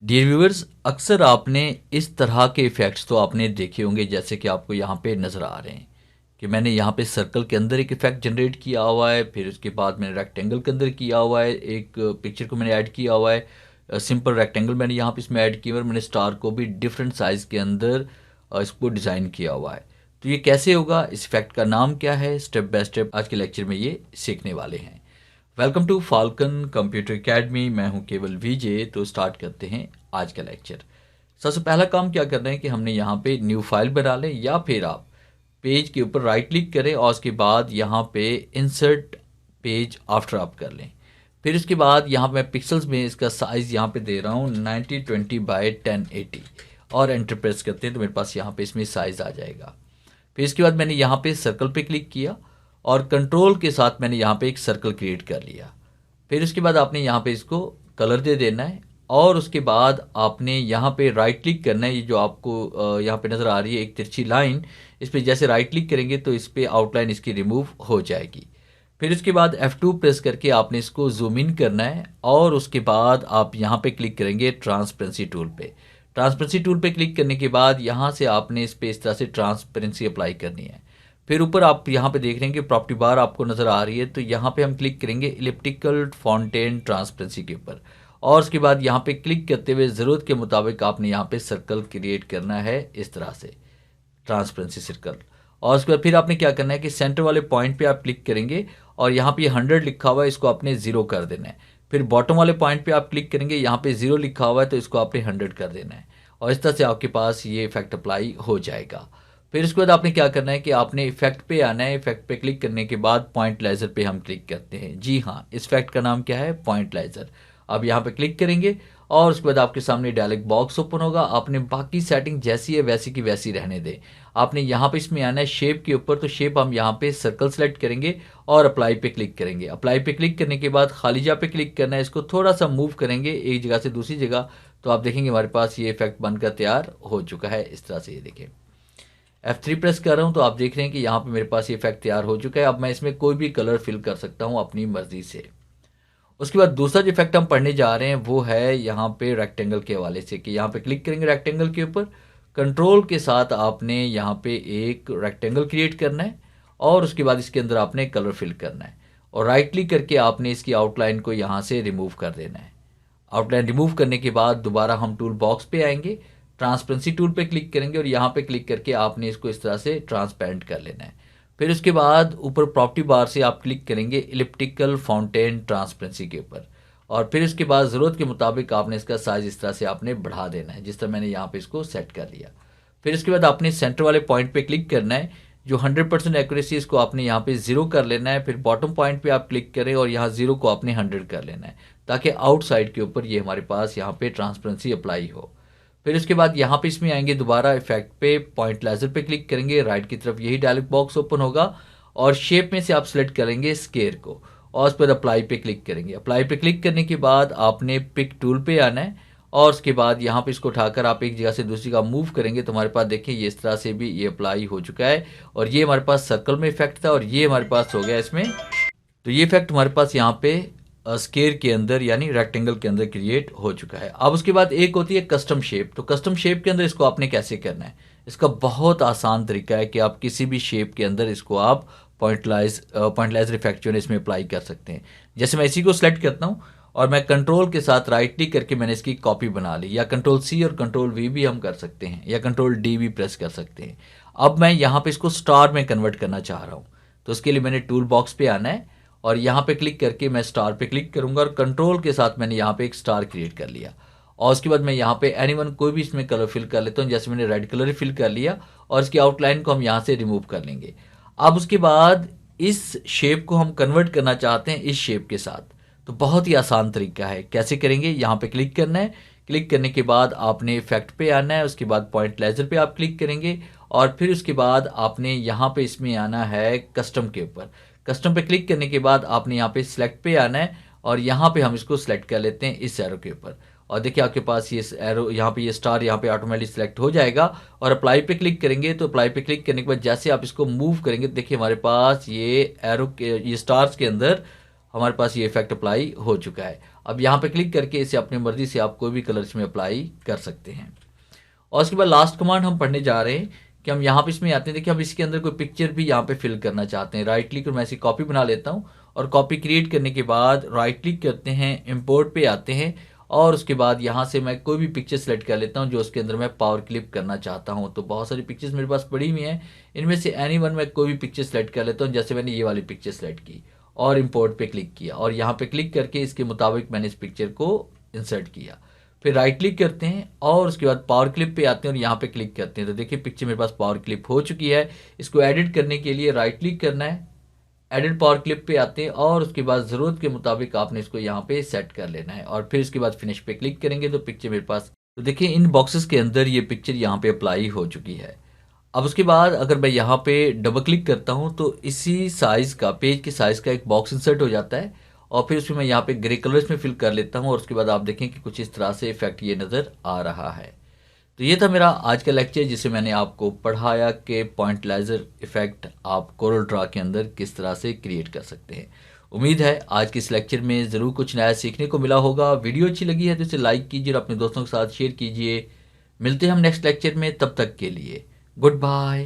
Dear viewers, अक्सर आपने इस तरह के इफ़ेक्ट्स तो आपने देखे होंगे जैसे कि आपको यहाँ पे नज़र आ रहे हैं कि मैंने यहाँ पे सर्कल के अंदर एक इफ़ेक्ट जनरेट किया हुआ है, फिर उसके बाद मैंने रेक्टेंगल के अंदर किया हुआ है, एक पिक्चर को मैंने ऐड किया हुआ है, सिंपल रेक्टेंगल मैंने यहाँ पे इसमें ऐड किया और मैंने स्टार को भी डिफरेंट साइज़ के अंदर इसको डिज़ाइन किया हुआ है। तो ये कैसे होगा, इस इफ़ेक्ट का नाम क्या है, स्टेप बाय स्टेप आज के लेक्चर में ये सीखने वाले हैं। Welcome to Falcon Computer Academy. मैं हूं केवल विजय। तो स्टार्ट करते हैं आज का लेक्चर। सबसे पहला काम क्या करना है कि हमने यहाँ पे न्यू फाइल बना लें, या फिर आप पेज के ऊपर राइट क्लिक करें और उसके बाद यहाँ पे इंसर्ट पेज आफ्टर आप कर लें। फिर उसके बाद यहाँ पे मैं पिक्सल्स में इसका साइज़ यहाँ पे दे रहा हूँ 9020 बाई 1080 और एंटर प्रेस करते हैं तो मेरे पास यहाँ पे इसमें साइज़ आ जाएगा। फिर इसके बाद मैंने यहाँ पे सर्कल पे क्लिक किया और कंट्रोल के साथ मैंने यहाँ पे एक सर्कल क्रिएट कर लिया। फिर उसके बाद आपने यहाँ पे इसको कलर दे देना है और उसके बाद आपने यहाँ पे राइट क्लिक करना है। ये जो आपको यहाँ पे नज़र आ रही है एक तिरछी लाइन, इस पर जैसे राइट क्लिक करेंगे तो इस पर आउटलाइन इसकी रिमूव हो जाएगी। फिर उसके बाद F2 प्रेस करके आपने इसको जूम इन करना है और उसके बाद आप यहाँ पे क्लिक करेंगे ट्रांसपेरेंसी टूल पे। ट्रांसपेरेंसी टूल पे क्लिक करने के बाद यहाँ से आपने इस पे इस तरह से ट्रांसपेरेंसी अप्लाई करनी है। फिर ऊपर आप यहाँ पे देख रहे हैं कि प्रॉपर्टी बार आपको नज़र आ रही है, तो यहाँ पे हम क्लिक करेंगे इलिप्टिकल फाउंटेन ट्रांसपेरेंसी के ऊपर और उसके बाद यहाँ पे क्लिक करते हुए ज़रूरत के मुताबिक आपने यहाँ पे सर्कल क्रिएट करना है इस तरह से, ट्रांसपेरेंसी सर्कल। और उसके बाद फिर आपने क्या करना है कि सेंटर वाले पॉइंट पे आप क्लिक करेंगे और यहाँ पे 100 लिखा हुआ है, इसको आपने 0 कर देना है। फिर बॉटम वाले पॉइंट पे आप क्लिक करेंगे, यहाँ पे 0 लिखा हुआ है तो इसको आपने 100 कर देना है और इस तरह से आपके पास ये इफेक्ट अप्लाई हो जाएगा। फिर उसके बाद आपने क्या करना है कि आपने इफेक्ट पे आना है। इफेक्ट पे क्लिक करने के बाद पॉइंट लेजर पे हम क्लिक करते हैं। जी हाँ, इस इफेक्ट का नाम क्या है, पॉइंट लेजर। अब यहाँ पे क्लिक करेंगे और उसके बाद आपके सामने डायलॉग बॉक्स ओपन होगा। आपने बाकी सेटिंग जैसी है वैसी की वैसी रहने दें। आपने यहाँ पे इसमें आना है शेप के ऊपर, तो शेप हम यहाँ पे सर्कल सेलेक्ट करेंगे और अप्लाई पे क्लिक करेंगे। अप्लाई पे क्लिक करने के बाद खाली जगह पे क्लिक करना है, इसको थोड़ा सा मूव करेंगे एक जगह से दूसरी जगह, तो आप देखेंगे हमारे पास ये इफेक्ट बनकर तैयार हो चुका है इस तरह से। ये देखें, F3 प्रेस कर रहा हूँ तो आप देख रहे हैं कि यहाँ पे मेरे पास ये इफेक्ट तैयार हो चुका है। अब मैं इसमें कोई भी कलर फिल कर सकता हूँ अपनी मर्जी से। उसके बाद दूसरा जो इफेक्ट हम पढ़ने जा रहे हैं वो है यहाँ पे रेक्टेंगल के हवाले से, कि यहाँ पे क्लिक करेंगे रेक्टेंगल के ऊपर, कंट्रोल के साथ आपने यहाँ पे एक रेक्टेंगल क्रिएट करना है और उसके बाद इसके अंदर आपने कलर फिल करना है और राइट क्लिक करके आपने इसकी आउटलाइन को यहाँ से रिमूव कर देना है। आउटलाइन रिमूव करने के बाद दोबारा हम टूल बॉक्स पे आएंगे, ट्रांसपेरेंसी टूल पे क्लिक करेंगे और यहाँ पे क्लिक करके आपने इसको इस तरह से ट्रांसपेरेंट कर लेना है। फिर उसके बाद ऊपर प्रॉपर्टी बार से आप क्लिक करेंगे इलिप्टिकल फाउंटेन ट्रांसपेरेंसी के ऊपर और फिर उसके बाद ज़रूरत के मुताबिक आपने इसका साइज़ इस तरह से आपने बढ़ा देना है, जिस तरह मैंने यहाँ पे इसको सेट कर लिया। फिर उसके बाद आपने सेंटर वाले पॉइंट पे क्लिक करना है, जो 100% एक्यूरेसी इसको आपने यहाँ पे 0 कर लेना है। फिर बॉटम पॉइंट पे आप क्लिक करें और यहाँ 0 को आपने 100 कर लेना है, ताकि आउटसाइड के ऊपर ये हमारे पास यहाँ पे ट्रांसपेरेंसी अप्लाई हो। फिर उसके बाद यहाँ पे इसमें आएंगे, दोबारा इफेक्ट पे पॉइंट लेजर पे क्लिक करेंगे, राइट की तरफ यही डायलॉग बॉक्स ओपन होगा और शेप में से आप सेलेक्ट करेंगे स्केयर को और उस पर अप्लाई पे क्लिक करेंगे। अप्लाई पे क्लिक करने के बाद आपने पिक टूल पे आना है और उसके बाद यहाँ पे इसको उठाकर आप एक जगह से दूसरी जगह मूव करेंगे तो हमारे पास देखिए ये इस तरह से भी ये अप्लाई हो चुका है और ये हमारे पास सर्कल में इफेक्ट था और ये हमारे पास हो गया इसमें। तो ये इफेक्ट हमारे पास यहाँ पे स्केयर के अंदर यानी रेक्टेंगल के अंदर क्रिएट हो चुका है। अब उसके बाद एक होती है कस्टम शेप। तो कस्टम शेप के अंदर इसको आपने कैसे करना है, इसका बहुत आसान तरीका है कि आप किसी भी शेप के अंदर इसको आप पॉइंटलाइजर इफेक्ट जो है इसमें अप्लाई कर सकते हैं। जैसे मैं इसी को सिलेक्ट करता हूँ और मैं कंट्रोल के साथ राइट क्लिक करके मैंने इसकी कॉपी बना ली, या कंट्रोल C और कंट्रोल V भी हम कर सकते हैं, या कंट्रोल D भी प्रेस कर सकते हैं। अब मैं यहाँ पे इसको स्टार में कन्वर्ट करना चाह रहा हूँ, तो उसके लिए मैंने टूल बॉक्स पे आना है और यहाँ पे क्लिक करके मैं स्टार पे क्लिक करूँगा और कंट्रोल के साथ मैंने यहाँ पे एक स्टार क्रिएट कर लिया और उसके बाद मैं यहाँ पे एनीवन कोई भी इसमें कलर फिल कर लेता हूँ। जैसे मैंने रेड कलर ही फिल कर लिया और इसकी आउटलाइन को हम यहाँ से रिमूव कर लेंगे। अब उसके बाद इस शेप को हम कन्वर्ट करना चाहते हैं इस शेप के साथ, तो बहुत ही आसान तरीका है। कैसे करेंगे, यहाँ पे क्लिक करना है, क्लिक करने के बाद आपने इफेक्ट पे आना है, उसके बाद पॉइंट लेजर पे आप क्लिक करेंगे और फिर उसके बाद आपने यहाँ पे इसमें आना है कस्टम के ऊपर। कस्टम पे क्लिक करने के बाद आपने यहाँ पे सिलेक्ट पे आना है और यहाँ पे हम इसको सिलेक्ट कर लेते हैं इस एरो के ऊपर और देखिए आपके पास ये एरो यहाँ पे ये स्टार यहाँ पे ऑटोमेटिक सिलेक्ट हो जाएगा और अप्लाई पे क्लिक करेंगे। तो अप्लाई पे क्लिक करने के बाद जैसे आप इसको मूव करेंगे देखिए हमारे पास ये एरो के ये स्टार्स के अंदर हमारे पास ये इफेक्ट अप्लाई हो चुका है। अब यहाँ पे क्लिक करके इसे अपनी मर्जी से आप कोई भी कलर इसमें अप्लाई कर सकते हैं। और उसके बाद लास्ट कमांड हम पढ़ने जा रहे हैं कि हम यहाँ पे इसमें आते हैं। देखिए हम इसके अंदर कोई पिक्चर भी यहाँ पे फिल करना चाहते हैं। राइट क्लिक और मैं इसे कॉपी बना लेता हूँ और कॉपी क्रिएट करने के बाद राइट क्लिक करते हैं, इंपोर्ट पे आते हैं और उसके बाद यहाँ से मैं कोई भी पिक्चर सेलेक्ट कर लेता हूँ जो उसके अंदर मैं पावर क्लिप करना चाहता हूँ। तो बहुत सारी पिक्चर्स मेरे पास पड़ी हुई हैं, इनमें से एनी वन मैं कोई भी पिक्चर सेलेक्ट कर लेता हूँ। जैसे मैंने ये वाली पिक्चर सेलेक्ट की और इंपोर्ट पे क्लिक किया और यहाँ पे क्लिक करके इसके मुताबिक मैंने इस पिक्चर को इंसर्ट किया। फिर राइट क्लिक करते हैं और उसके बाद पावर क्लिप पे आते हैं और यहाँ पे क्लिक करते हैं। तो देखिए पिक्चर मेरे पास पावर क्लिप हो चुकी है। इसको एडिट करने के लिए राइट क्लिक करना है, एडिट पावर क्लिप पे आते हैं और उसके बाद ज़रूरत के मुताबिक आपने इसको यहाँ पे सेट कर लेना है और फिर इसके बाद फिनिश पे क्लिक करेंगे तो पिक्चर मेरे पास, तो देखिए इन बॉक्सेस के अंदर ये पिक्चर यहाँ पे अप्लाई हो चुकी है। अब उसके बाद अगर मैं यहाँ पे डबल क्लिक करता हूँ तो इसी साइज़ का, पेज के साइज़ का एक बॉक्स इंसर्ट हो जाता है और फिर उसमें मैं यहाँ पे ग्रे कलर्स में फिल कर लेता हूँ और उसके बाद आप देखें कि कुछ इस तरह से इफेक्ट ये नज़र आ रहा है। तो ये था मेरा आज का लेक्चर जिसे मैंने आपको पढ़ाया कि पॉइंट लेज़र इफ़ेक्ट आप कोरल ड्रा के अंदर किस तरह से क्रिएट कर सकते हैं। उम्मीद है आज के इस लेक्चर में ज़रूर कुछ नया सीखने को मिला होगा। वीडियो अच्छी लगी है तो इसे लाइक कीजिए और अपने दोस्तों के साथ शेयर कीजिए। मिलते हैं हम नेक्स्ट लेक्चर में, तब तक के लिए गुड बाय।